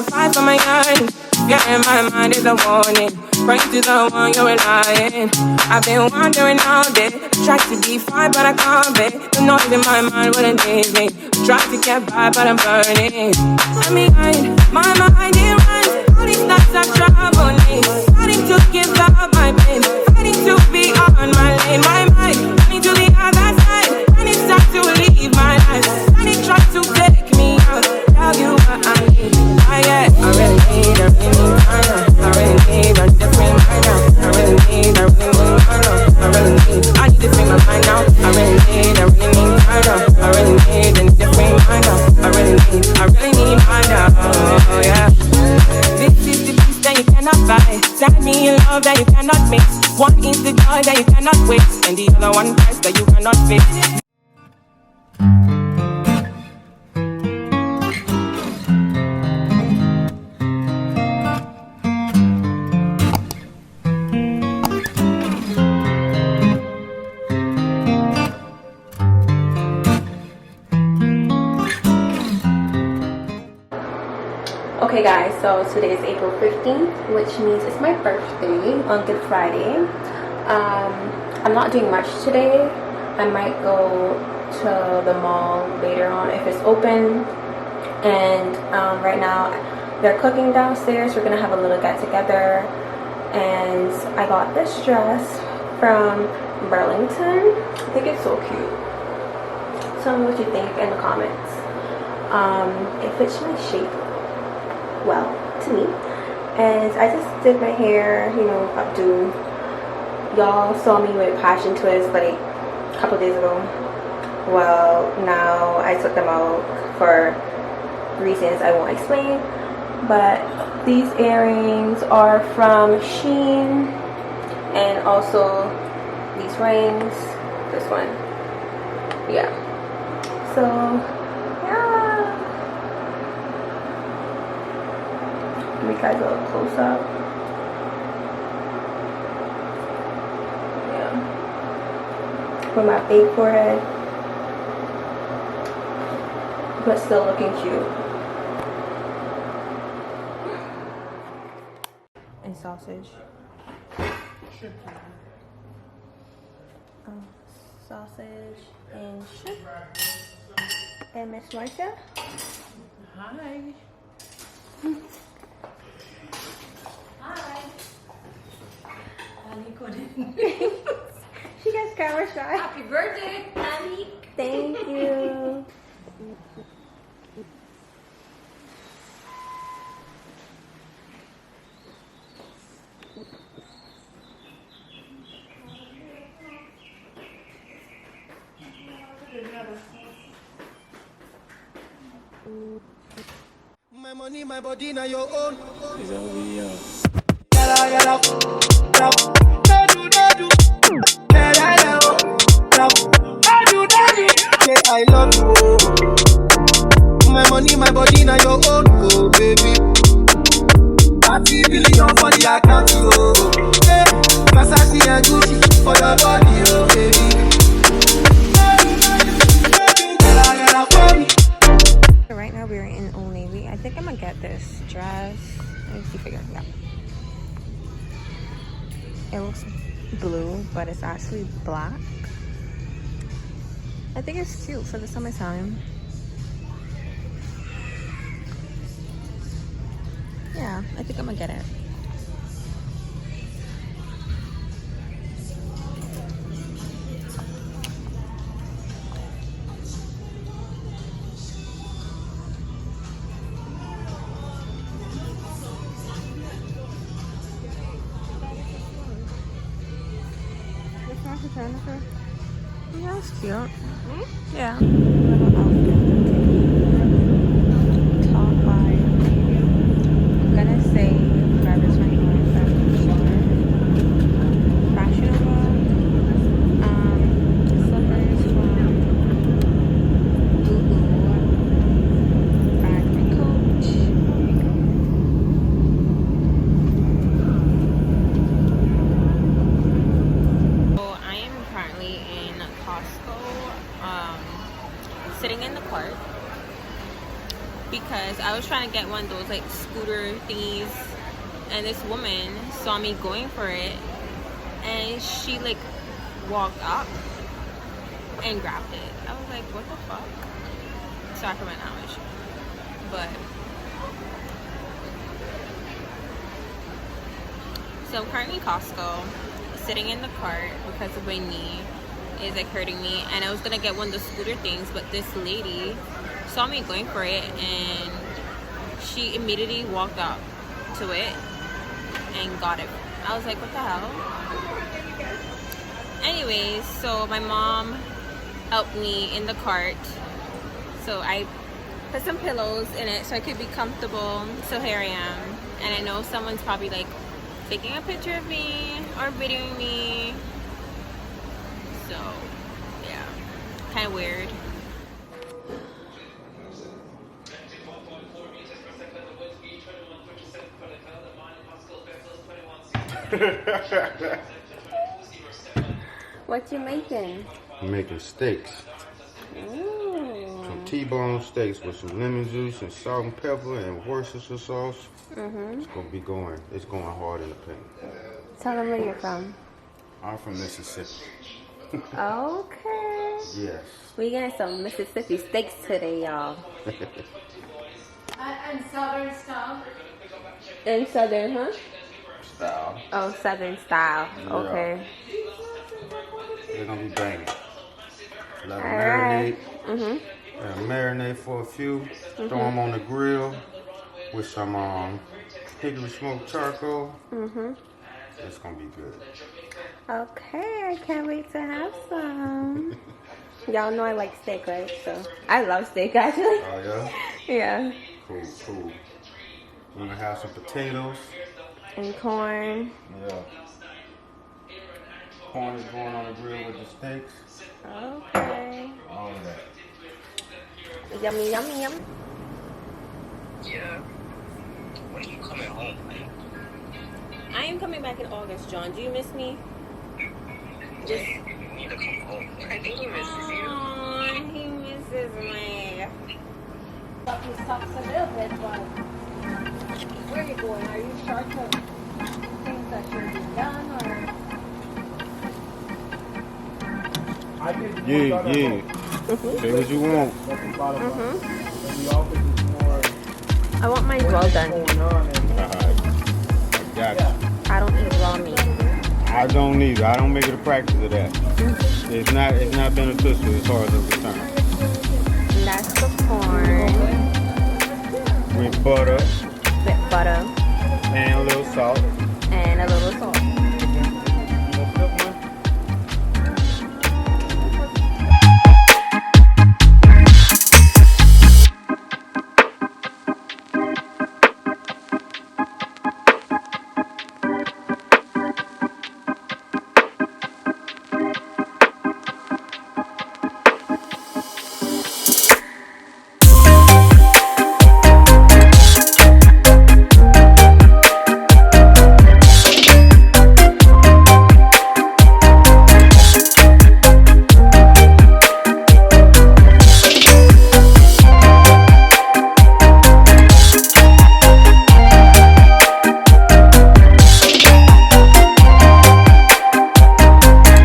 fight for my yearning. Yeah, in my mind is a warning. Pray to the one you're relying. I've been wandering all day. Tried to be fine, but I can't be. The noise in my mind wouldn't leave me. Tried to get by, but I'm burning. I mean, my mind it runs. All these thoughts are troubling me. Starting to give up my pain. Fighting to be on my lane. My mind running to the other side. And it's time to leave my life. And it tries to take me out. Tell you what I need. I really need a I really need a different mind now. I really need a mind now. I need to free my mind now. I really need a mind now. I really need a different mind now. I really need mind now. Oh yeah. This is the peace that you cannot buy. Send me love that you cannot mix. One is the joy that you cannot waste, and the other one price that you cannot fix. Okay guys, so today is April 15th, which means it's my birthday on Good Friday. I'm not doing much today. I might go to the mall later on if it's open. And right now they're cooking downstairs. We're gonna have a little get together. And I got this dress from Burlington. I think it's so cute. Tell me what you think in the comments. It fits my shape well to me, and I just did my hair, you know, updo. Y'all saw me with Passion Twist like a couple days ago. Well, now I took them out for reasons I won't explain, but these earrings are from Shein, and also these rings, this one, yeah. So yeah, give you guys a little close up. Yeah. With my big forehead, but still looking cute. And sausage. Sausage and shrimp. And Miss Marcia. Hi. Hi. Ali couldn't. She gets camera shy. Happy birthday, Ali. Thank you. My money, my body, now your own. Is that what we I love you. My money, my body, now your own. Oh, baby. 30 billion for the account, oh. Versace and Gucci for your body, oh, baby. Right now we're in Old Navy. I think I'm gonna get this dress. Let me see if I can, yeah. It looks blue, but it's actually black. I think it's cute for the summertime. Yeah, I think I'm gonna get it. Yeah, that's cute. Yeah. Little outfit. Top by. I'm gonna say Forever 21 Fashion Nova. Slippers from Boohoo. Bag by Coach. Sitting in the cart. because I was trying to get one of those like scooter thingies, and this woman saw me going for it, and she like walked up and grabbed it. I was like, what the fuck? Sorry for my knowledge, but so I'm currently in Costco, sitting in the cart because of my knee is like hurting me, and I was gonna get one of the scooter things, but this lady saw me going for it and she immediately walked up to it and got it. I was like, what the hell? Anyways, so my mom helped me in the cart, so I put some pillows in it so I could be comfortable. So here I am, and I know someone's probably like taking a picture of me or videoing me, so yeah, kind of weird. What you making? I'm making steaks. Ooh. Some T-bone steaks with some lemon juice and salt and pepper and Worcestershire sauce. It's gonna be going. It's going hard in the pan. Tell them where you're from. I'm from Mississippi. Okay. Yes. We getting some Mississippi steaks today, y'all. And Southern style. In Southern, huh? Style. Oh, Southern style. Yeah. Okay. They're gonna be banging. Let them Alright. marinate. Marinate for a few. Throw them on the grill with some hickory smoked charcoal. It's gonna be good. Okay, I can't wait to have some. Y'all know I like steak, right? So I love steak actually. Oh yeah. Yeah. Cool, cool. We're gonna have some potatoes. And corn. Yeah. Corn is going on the grill with the steaks. Okay. All of that. Yummy, yummy, yum. Yeah. When are you coming home, man? I am coming back in August, John. Do you miss me? Just. You need to come home. I think he misses you. Aww, he misses me. He sucks a little bit, but where are you going? Are you short of things that should be done, or? Yeah. Say what you want. I want mine well done. I got you. I don't eat raw meat. I don't either. I don't make it a practice of that. It's not beneficial as far as the return. And that's the corn With butter with butter. and a little salt.